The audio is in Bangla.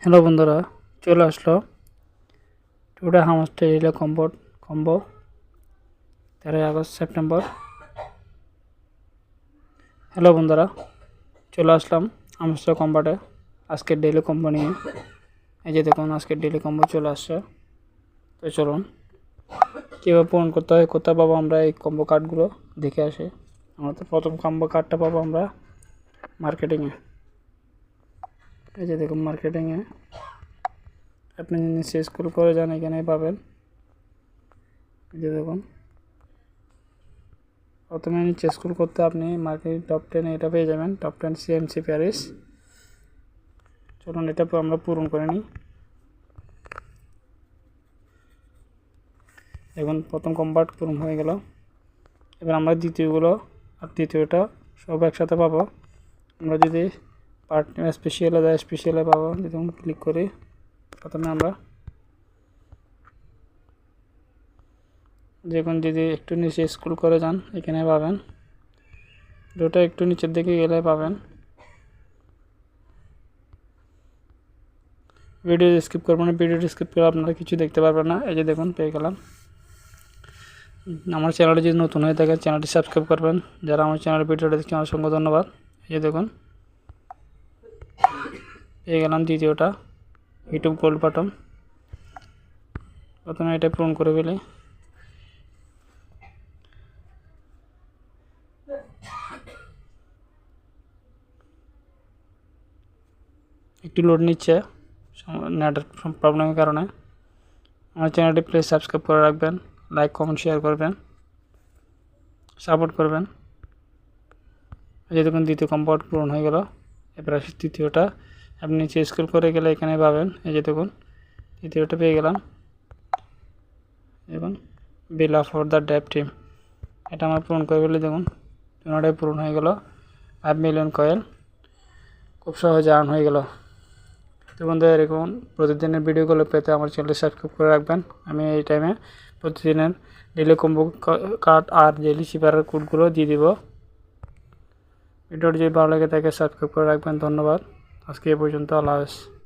হ্যালো বন্ধুরা, চলে আসলো today hamster relay combo 13 August September. Hello বন্ধুরা, চলে আসলাম হামাস্টার কম্বোটে আজকের ডেইলি কম্বো নিয়ে। এই যে দেখুন, আজকের ডেইলি কম্বো চলে আসছে। তো চলুন কীভাবে পূরণ করতে হয়, কোথায় পাবো আমরা এই কম্বো কার্ডগুলো দেখে আসি। আমরা তো প্রথম কম্বো কার্ডটা পাবো আমরা মার্কেটিংয়ে। এই যে দেখুন, মার্কেটিংয়ে আপনি নিচে স্ক্রল করে যান, এখানে পাবেন। এই যে দেখুন, প্রথমে নিচে স্ক্রল করতে আপনি মার্কেটিং টপ 10 এটা পেয়ে যাবেন, টপ 10 CMC প্যারিস। চলুন এটা আমরা পূরণ করে নিই। দেখুন প্রথম কম্পার্ট পূরণ হয়ে গেল। এবার আমরা দ্বিতীয়গুলো আর তৃতীয়টা সব একসাথে পাবো। আমরা যদি পার্ট স্পেশালে যায়, স্পেশালে পাবো। দেখুন ক্লিক করি, প্রথমে আমরা দেখুন যদি একটু নিচে স্ক্রল করে যান, এখানে পাবেন। দুটো একটু নিচের দিকে গেলে পাবেন। ভিডিও স্কিপ করবেন না, ভিডিওটি স্কিপ করে আপনারা কিছু দেখতে পারবেন না। এই যে দেখুন পেয়ে গেলাম। আমার চ্যানেলটি যদি নতুন হয়ে থাকে চ্যানেলটি সাবস্ক্রাইব করবেন। যারা আমার চ্যানেলের ভিডিওটা দেখছেন অসংখ্য ধন্যবাদ। এই যে দেখুন পেয়ে গেলাম দ্বিতীয়টা, ইউটিউব গোল্ড বাটন। প্রথমে এটা পূরণ করে ফেলি। একটু লোড নিচ্ছে নেটের প্রবলেমের কারণে। আমার চ্যানেলটি প্লিজ সাবস্ক্রাইব করে রাখবেন, লাইক কমেন্ট শেয়ার করবেন, সাপোর্ট করবেন। এই যে দেখুন দ্বিতীয় কম্পার্ট পূরণ হয়ে গেল। এবার আসি তৃতীয়টা, আপনি নিচে স্ক্রল করে গেলে এখানে পাবেন। এই যে দেখুন তৃতীয়টা পেয়ে গেলাম। দেখুন bill for the Dave team, এটা আমার পূরণ করে ফেলে। দেখুন দুটোটাই পূরণ হয়ে গেল। 5 মিলিয়ন কয়েন খুব সহজে আর্ন হয়ে গেল। তো বন্ধু, এরকম প্রতিদিনের ভিডিওগুলো পেতে আমার চ্যানেলটি সাবস্ক্রাইব করে রাখবেন। আমি এই টাইমে প্রতিদিনের ডেইলি কম্বো কার্ড আর ডেইলি শিপারের কোডগুলো দিয়ে দিব। ভিডিওটি যদি ভালো লাগে তাকে সাবস্ক্রাইব করে রাখবেন। ধন্যবাদ। আজকে এই পর্যন্ত। আল্লাহ হাফেজ।